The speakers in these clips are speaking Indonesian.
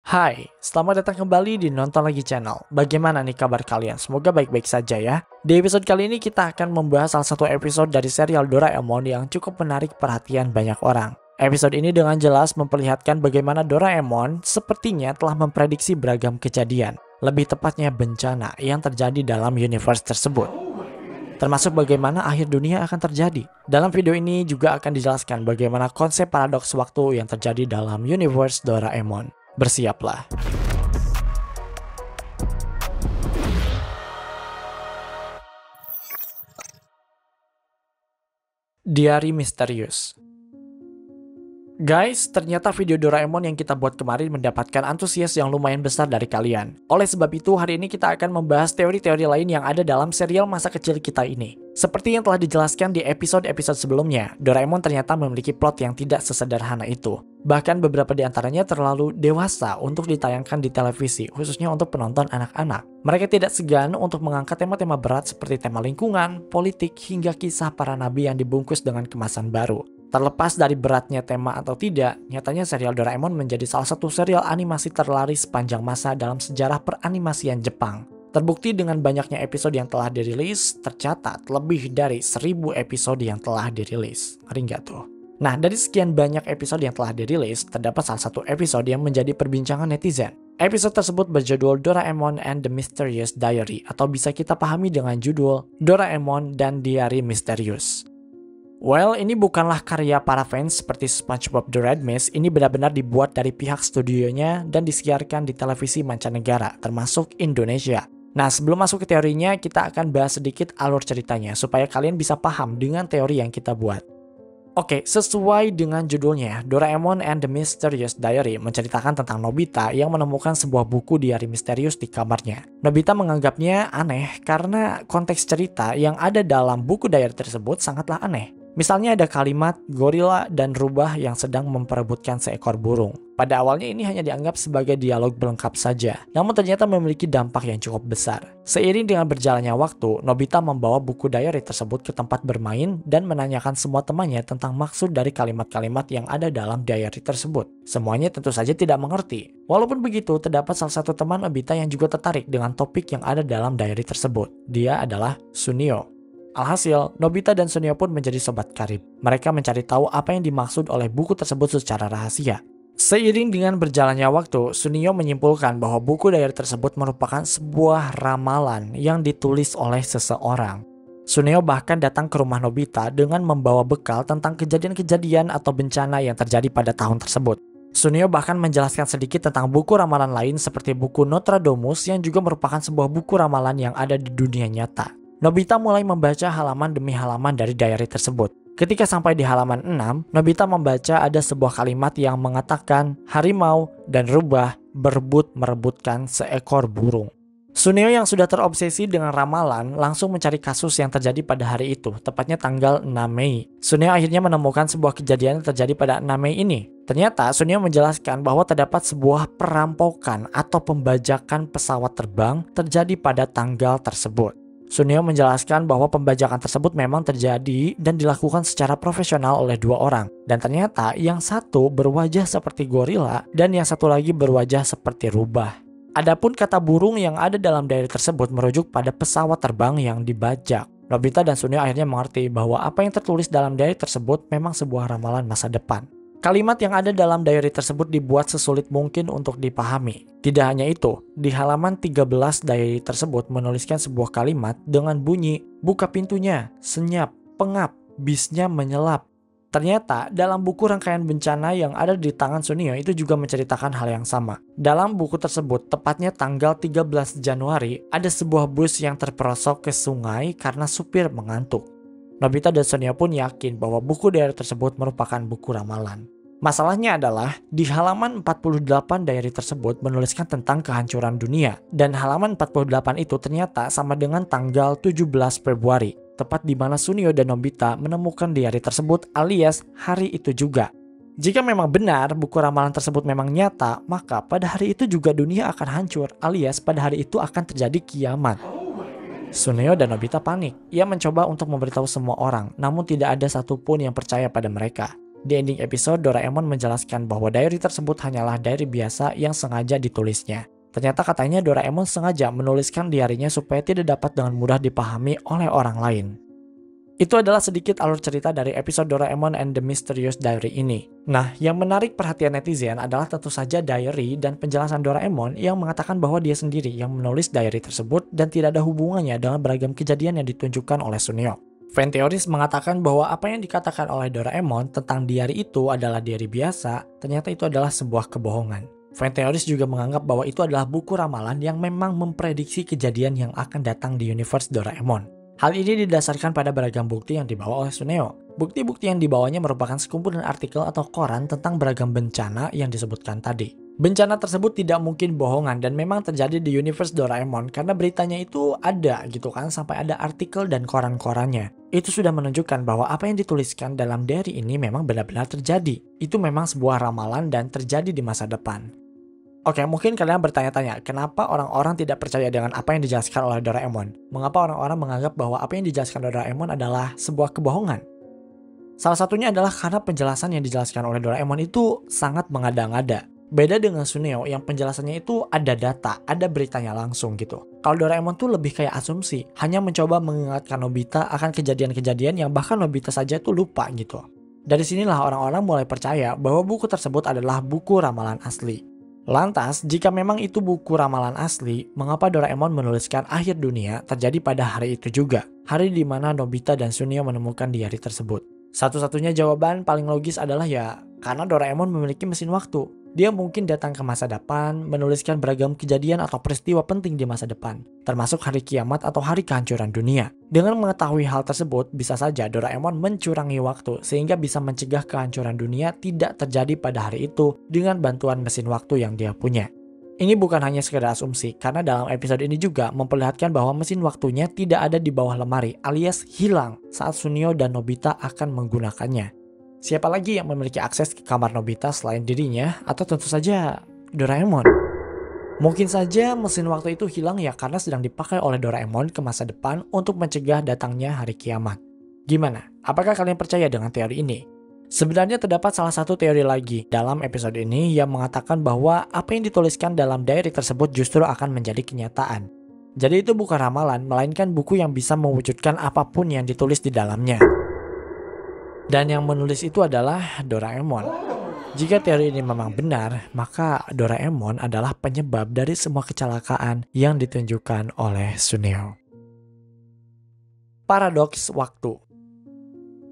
Hai, selamat datang kembali di Nonton Lagi Channel. Bagaimana nih kabar kalian? Semoga baik-baik saja ya. Di episode kali ini kita akan membahas salah satu episode dari serial Doraemon yang cukup menarik perhatian banyak orang. Episode ini dengan jelas memperlihatkan bagaimana Doraemon sepertinya telah memprediksi beragam kejadian, lebih tepatnya bencana yang terjadi dalam universe tersebut. Termasuk bagaimana akhir dunia akan terjadi. Dalam video ini juga akan dijelaskan bagaimana konsep paradoks waktu yang terjadi dalam universe Doraemon. Bersiaplah. Diari Misterius. Guys, ternyata video Doraemon yang kita buat kemarin mendapatkan antusias yang lumayan besar dari kalian. Oleh sebab itu, hari ini kita akan membahas teori-teori lain yang ada dalam serial masa kecil kita ini. Seperti yang telah dijelaskan di episode-episode sebelumnya, Doraemon ternyata memiliki plot yang tidak sesederhana itu. Bahkan beberapa di antaranya terlalu dewasa untuk ditayangkan di televisi, khususnya untuk penonton anak-anak. Mereka tidak segan untuk mengangkat tema-tema berat seperti tema lingkungan, politik, hingga kisah para nabi yang dibungkus dengan kemasan baru. Terlepas dari beratnya tema atau tidak, nyatanya serial Doraemon menjadi salah satu serial animasi terlaris sepanjang masa dalam sejarah peranimasian Jepang. Terbukti dengan banyaknya episode yang telah dirilis, tercatat lebih dari 1000 episode yang telah dirilis. Ngeri nggak tuh? Nah, dari sekian banyak episode yang telah dirilis, terdapat salah satu episode yang menjadi perbincangan netizen. Episode tersebut berjudul Doraemon and the Mysterious Diary, atau bisa kita pahami dengan judul Doraemon dan Diari Misterius. Well, ini bukanlah karya para fans seperti SpongeBob The Red Mist. Ini benar-benar dibuat dari pihak studionya dan disiarkan di televisi mancanegara, termasuk Indonesia. Nah, sebelum masuk ke teorinya, kita akan bahas sedikit alur ceritanya, supaya kalian bisa paham dengan teori yang kita buat. Oke, sesuai dengan judulnya, Doraemon and the Mysterious Diary menceritakan tentang Nobita yang menemukan sebuah buku diari misterius di kamarnya. Nobita menganggapnya aneh karena konteks cerita yang ada dalam buku diary tersebut sangatlah aneh. Misalnya ada kalimat gorila dan rubah yang sedang memperebutkan seekor burung. Pada awalnya ini hanya dianggap sebagai dialog pelengkap saja, namun ternyata memiliki dampak yang cukup besar. Seiring dengan berjalannya waktu, Nobita membawa buku diary tersebut ke tempat bermain dan menanyakan semua temannya tentang maksud dari kalimat-kalimat yang ada dalam diary tersebut. Semuanya tentu saja tidak mengerti. Walaupun begitu, terdapat salah satu teman Nobita yang juga tertarik dengan topik yang ada dalam diary tersebut. Dia adalah Sunio. Alhasil, Nobita dan Sunio pun menjadi sobat karib. Mereka mencari tahu apa yang dimaksud oleh buku tersebut secara rahasia. Seiring dengan berjalannya waktu, Sunio menyimpulkan bahwa buku diary tersebut merupakan sebuah ramalan yang ditulis oleh seseorang. Sunio bahkan datang ke rumah Nobita dengan membawa bekal tentang kejadian-kejadian atau bencana yang terjadi pada tahun tersebut. Sunio bahkan menjelaskan sedikit tentang buku ramalan lain seperti buku Nostradamus yang juga merupakan sebuah buku ramalan yang ada di dunia nyata. Nobita mulai membaca halaman demi halaman dari diary tersebut. Ketika sampai di halaman 6, Nobita membaca ada sebuah kalimat yang mengatakan harimau dan rubah berebut merebutkan seekor burung. Sunio yang sudah terobsesi dengan ramalan langsung mencari kasus yang terjadi pada hari itu, tepatnya tanggal 6 Mei. Sunio akhirnya menemukan sebuah kejadian yang terjadi pada 6 Mei ini. Ternyata Sunio menjelaskan bahwa terdapat sebuah perampokan atau pembajakan pesawat terbang terjadi pada tanggal tersebut. Sunio menjelaskan bahwa pembajakan tersebut memang terjadi dan dilakukan secara profesional oleh dua orang. Dan ternyata yang satu berwajah seperti gorila dan yang satu lagi berwajah seperti rubah. Adapun kata burung yang ada dalam diary tersebut merujuk pada pesawat terbang yang dibajak. Nobita dan Sunio akhirnya mengerti bahwa apa yang tertulis dalam diary tersebut memang sebuah ramalan masa depan. Kalimat yang ada dalam diary tersebut dibuat sesulit mungkin untuk dipahami. Tidak hanya itu, di halaman 13 diary tersebut menuliskan sebuah kalimat dengan bunyi, buka pintunya, senyap, pengap, bisnya menyelap. Ternyata dalam buku rangkaian bencana yang ada di tangan Sunio itu juga menceritakan hal yang sama. Dalam buku tersebut, tepatnya tanggal 13 Januari, ada sebuah bus yang terperosok ke sungai karena supir mengantuk. Nobita dan Sunio pun yakin bahwa buku diary tersebut merupakan buku ramalan. Masalahnya adalah, di halaman 48 diary tersebut menuliskan tentang kehancuran dunia. Dan halaman 48 itu ternyata sama dengan tanggal 17 Februari. Tepat di mana Sunio dan Nobita menemukan diary tersebut alias hari itu juga. Jika memang benar buku ramalan tersebut memang nyata, maka pada hari itu juga dunia akan hancur alias pada hari itu akan terjadi kiamat. Suneo dan Nobita panik. Ia mencoba untuk memberitahu semua orang, namun tidak ada satupun yang percaya pada mereka. Di ending episode, Doraemon menjelaskan bahwa diary tersebut hanyalah diary biasa yang sengaja ditulisnya. Ternyata katanya Doraemon sengaja menuliskan diarinya supaya tidak dapat dengan mudah dipahami oleh orang lain. Itu adalah sedikit alur cerita dari episode Doraemon and the Mysterious Diary ini. Nah, yang menarik perhatian netizen adalah tentu saja diary dan penjelasan Doraemon yang mengatakan bahwa dia sendiri yang menulis diary tersebut dan tidak ada hubungannya dengan beragam kejadian yang ditunjukkan oleh Suneo. Fan teoris mengatakan bahwa apa yang dikatakan oleh Doraemon tentang diary itu adalah diary biasa, ternyata itu adalah sebuah kebohongan. Fan teoris juga menganggap bahwa itu adalah buku ramalan yang memang memprediksi kejadian yang akan datang di universe Doraemon. Hal ini didasarkan pada beragam bukti yang dibawa oleh Suneo. Bukti-bukti yang dibawanya merupakan sekumpulan artikel atau koran tentang beragam bencana yang disebutkan tadi. Bencana tersebut tidak mungkin bohongan dan memang terjadi di universe Doraemon karena beritanya itu ada gitu kan, sampai ada artikel dan koran-korannya. Itu sudah menunjukkan bahwa apa yang dituliskan dalam diary ini memang benar-benar terjadi. Itu memang sebuah ramalan dan terjadi di masa depan. Oke, mungkin kalian bertanya-tanya, kenapa orang-orang tidak percaya dengan apa yang dijelaskan oleh Doraemon? Mengapa orang-orang menganggap bahwa apa yang dijelaskan oleh Doraemon adalah sebuah kebohongan? Salah satunya adalah karena penjelasan yang dijelaskan oleh Doraemon itu sangat mengada-ngada. Beda dengan Suneo yang penjelasannya itu ada data, ada beritanya langsung gitu. Kalau Doraemon tuh lebih kayak asumsi, hanya mencoba mengingatkan Nobita akan kejadian-kejadian yang bahkan Nobita saja tuh lupa gitu. Dari sinilah orang-orang mulai percaya bahwa buku tersebut adalah buku ramalan asli. Lantas, jika memang itu buku ramalan asli, mengapa Doraemon menuliskan akhir dunia terjadi pada hari itu juga? Hari di mana Nobita dan Suneo menemukan diary tersebut. Satu-satunya jawaban paling logis adalah ya, karena Doraemon memiliki mesin waktu. Dia mungkin datang ke masa depan, menuliskan beragam kejadian atau peristiwa penting di masa depan, termasuk hari kiamat atau hari kehancuran dunia. Dengan mengetahui hal tersebut, bisa saja Doraemon mencurangi waktu sehingga bisa mencegah kehancuran dunia tidak terjadi pada hari itu dengan bantuan mesin waktu yang dia punya. Ini bukan hanya sekedar asumsi, karena dalam episode ini juga memperlihatkan bahwa mesin waktunya tidak ada di bawah lemari alias hilang saat Suneo dan Nobita akan menggunakannya. Siapa lagi yang memiliki akses ke kamar Nobita selain dirinya atau tentu saja Doraemon? Mungkin saja mesin waktu itu hilang ya karena sedang dipakai oleh Doraemon ke masa depan untuk mencegah datangnya hari kiamat. Gimana? Apakah kalian percaya dengan teori ini? Sebenarnya terdapat salah satu teori lagi dalam episode ini yang mengatakan bahwa apa yang dituliskan dalam diary tersebut justru akan menjadi kenyataan. Jadi itu bukan ramalan, melainkan buku yang bisa mewujudkan apapun yang ditulis di dalamnya. Dan yang menulis itu adalah Doraemon. Jika teori ini memang benar, maka Doraemon adalah penyebab dari semua kecelakaan yang ditunjukkan oleh Suneo. Paradoks waktu.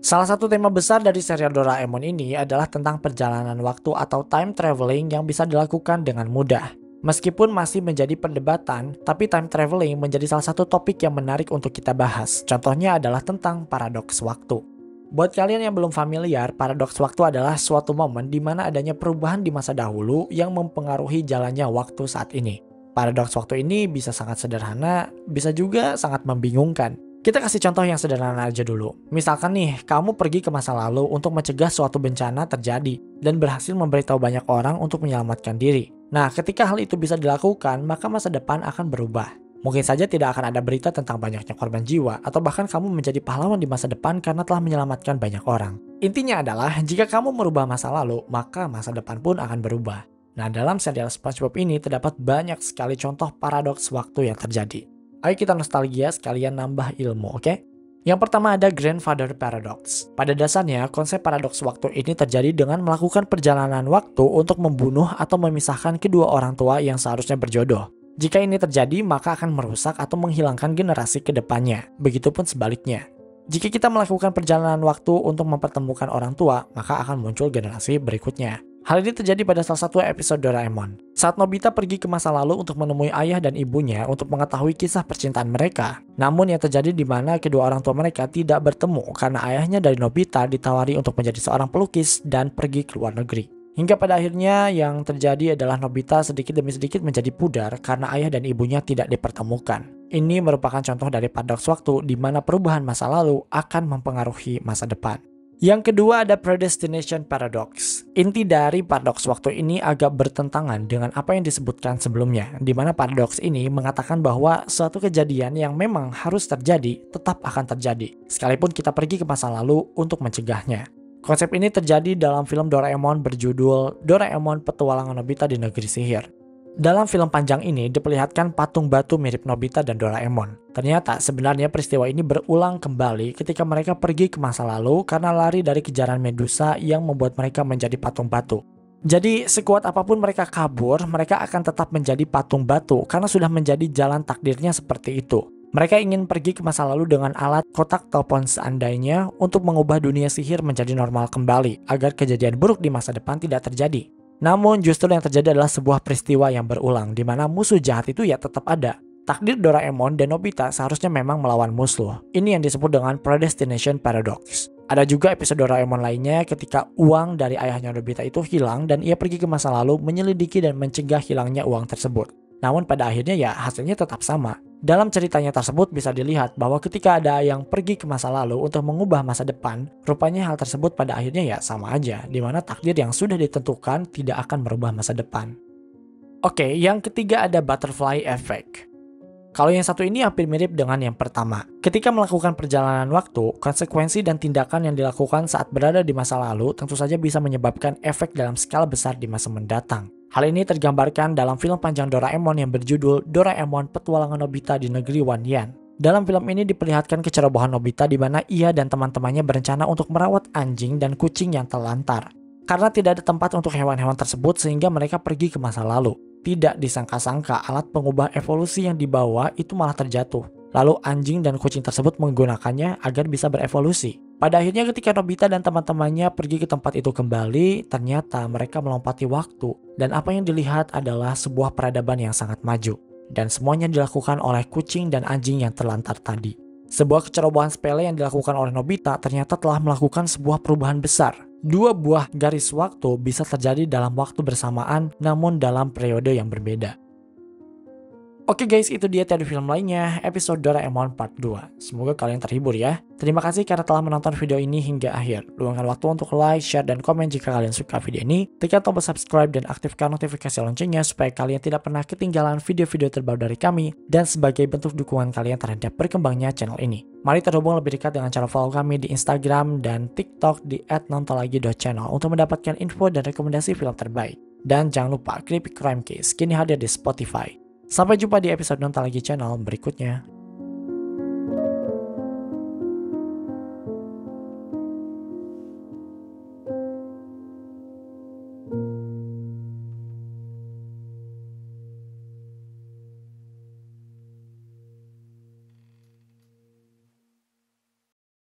Salah satu tema besar dari serial Doraemon ini adalah tentang perjalanan waktu atau time traveling yang bisa dilakukan dengan mudah. Meskipun masih menjadi perdebatan, tapi time traveling menjadi salah satu topik yang menarik untuk kita bahas. Contohnya adalah tentang paradoks waktu. Buat kalian yang belum familiar, paradoks waktu adalah suatu momen di mana adanya perubahan di masa dahulu yang mempengaruhi jalannya waktu saat ini. Paradoks waktu ini bisa sangat sederhana, bisa juga sangat membingungkan. Kita kasih contoh yang sederhana aja dulu. Misalkan nih, kamu pergi ke masa lalu untuk mencegah suatu bencana terjadi dan berhasil memberitahu banyak orang untuk menyelamatkan diri. Nah, ketika hal itu bisa dilakukan, maka masa depan akan berubah. Mungkin saja tidak akan ada berita tentang banyaknya korban jiwa, atau bahkan kamu menjadi pahlawan di masa depan karena telah menyelamatkan banyak orang. Intinya adalah, jika kamu merubah masa lalu, maka masa depan pun akan berubah. Nah, dalam serial SpongeBob ini terdapat banyak sekali contoh paradoks waktu yang terjadi. Ayo kita nostalgia sekalian nambah ilmu, oke? Yang pertama ada Grandfather Paradox. Pada dasarnya, konsep paradoks waktu ini terjadi dengan melakukan perjalanan waktu untuk membunuh atau memisahkan kedua orang tua yang seharusnya berjodoh. Jika ini terjadi, maka akan merusak atau menghilangkan generasi ke depannya. Begitupun sebaliknya. Jika kita melakukan perjalanan waktu untuk mempertemukan orang tua, maka akan muncul generasi berikutnya. Hal ini terjadi pada salah satu episode Doraemon. Saat Nobita pergi ke masa lalu untuk menemui ayah dan ibunya untuk mengetahui kisah percintaan mereka. Namun yang terjadi di mana kedua orang tua mereka tidak bertemu karena ayahnya dari Nobita ditawari untuk menjadi seorang pelukis dan pergi ke luar negeri. Hingga pada akhirnya yang terjadi adalah Nobita sedikit demi sedikit menjadi pudar karena ayah dan ibunya tidak dipertemukan. Ini merupakan contoh dari paradoks waktu di mana perubahan masa lalu akan mempengaruhi masa depan. Yang kedua ada Predestination Paradox. Inti dari paradoks waktu ini agak bertentangan dengan apa yang disebutkan sebelumnya, di mana paradoks ini mengatakan bahwa suatu kejadian yang memang harus terjadi tetap akan terjadi, sekalipun kita pergi ke masa lalu untuk mencegahnya. Konsep ini terjadi dalam film Doraemon berjudul Doraemon Petualangan Nobita di Negeri Sihir. Dalam film panjang ini diperlihatkan patung batu mirip Nobita dan Doraemon. Ternyata sebenarnya peristiwa ini berulang kembali ketika mereka pergi ke masa lalu karena lari dari kejaran Medusa yang membuat mereka menjadi patung batu. Jadi sekuat apapun mereka kabur, mereka akan tetap menjadi patung batu karena sudah menjadi jalan takdirnya seperti itu. Mereka ingin pergi ke masa lalu dengan alat kotak telepon seandainya untuk mengubah dunia sihir menjadi normal kembali agar kejadian buruk di masa depan tidak terjadi. Namun justru yang terjadi adalah sebuah peristiwa yang berulang di mana musuh jahat itu ya tetap ada. Takdir Doraemon dan Nobita seharusnya memang melawan musuh. Ini yang disebut dengan Predestination Paradox. Ada juga episode Doraemon lainnya ketika uang dari ayahnya Nobita itu hilang dan ia pergi ke masa lalu menyelidiki dan mencegah hilangnya uang tersebut. Namun pada akhirnya ya hasilnya tetap sama. Dalam ceritanya tersebut bisa dilihat bahwa ketika ada yang pergi ke masa lalu untuk mengubah masa depan, rupanya hal tersebut pada akhirnya ya sama aja, di mana takdir yang sudah ditentukan tidak akan merubah masa depan. Oke, yang ketiga ada butterfly effect. Kalau yang satu ini hampir mirip dengan yang pertama. Ketika melakukan perjalanan waktu, konsekuensi dan tindakan yang dilakukan saat berada di masa lalu tentu saja bisa menyebabkan efek dalam skala besar di masa mendatang. Hal ini tergambarkan dalam film panjang Doraemon yang berjudul Doraemon Petualangan Nobita di Negeri Wanyan. Dalam film ini diperlihatkan kecerobohan Nobita di mana ia dan teman-temannya berencana untuk merawat anjing dan kucing yang terlantar. Karena tidak ada tempat untuk hewan-hewan tersebut sehingga mereka pergi ke masa lalu. Tidak disangka-sangka alat pengubah evolusi yang dibawa itu malah terjatuh. Lalu anjing dan kucing tersebut menggunakannya agar bisa berevolusi. Pada akhirnya ketika Nobita dan teman-temannya pergi ke tempat itu kembali, ternyata mereka melompati waktu. Dan apa yang dilihat adalah sebuah peradaban yang sangat maju. Dan semuanya dilakukan oleh kucing dan anjing yang terlantar tadi. Sebuah kecerobohan sepele yang dilakukan oleh Nobita ternyata telah melakukan sebuah perubahan besar. Dua buah garis waktu bisa terjadi dalam waktu bersamaan namun dalam periode yang berbeda. Oke guys, itu dia tadi film lainnya, episode Doraemon Part 2. Semoga kalian terhibur ya. Terima kasih karena telah menonton video ini hingga akhir. Luangkan waktu untuk like, share, dan komen jika kalian suka video ini. Tekan tombol subscribe dan aktifkan notifikasi loncengnya supaya kalian tidak pernah ketinggalan video-video terbaru dari kami. Dan sebagai bentuk dukungan kalian terhadap berkembangnya channel ini. Mari terhubung lebih dekat dengan cara follow kami di Instagram dan TikTok di @nontolagi.channel untuk mendapatkan info dan rekomendasi film terbaik. Dan jangan lupa Creepy Crime Case kini hadir di Spotify. Sampai jumpa di episode Nonton Lagi channel berikutnya.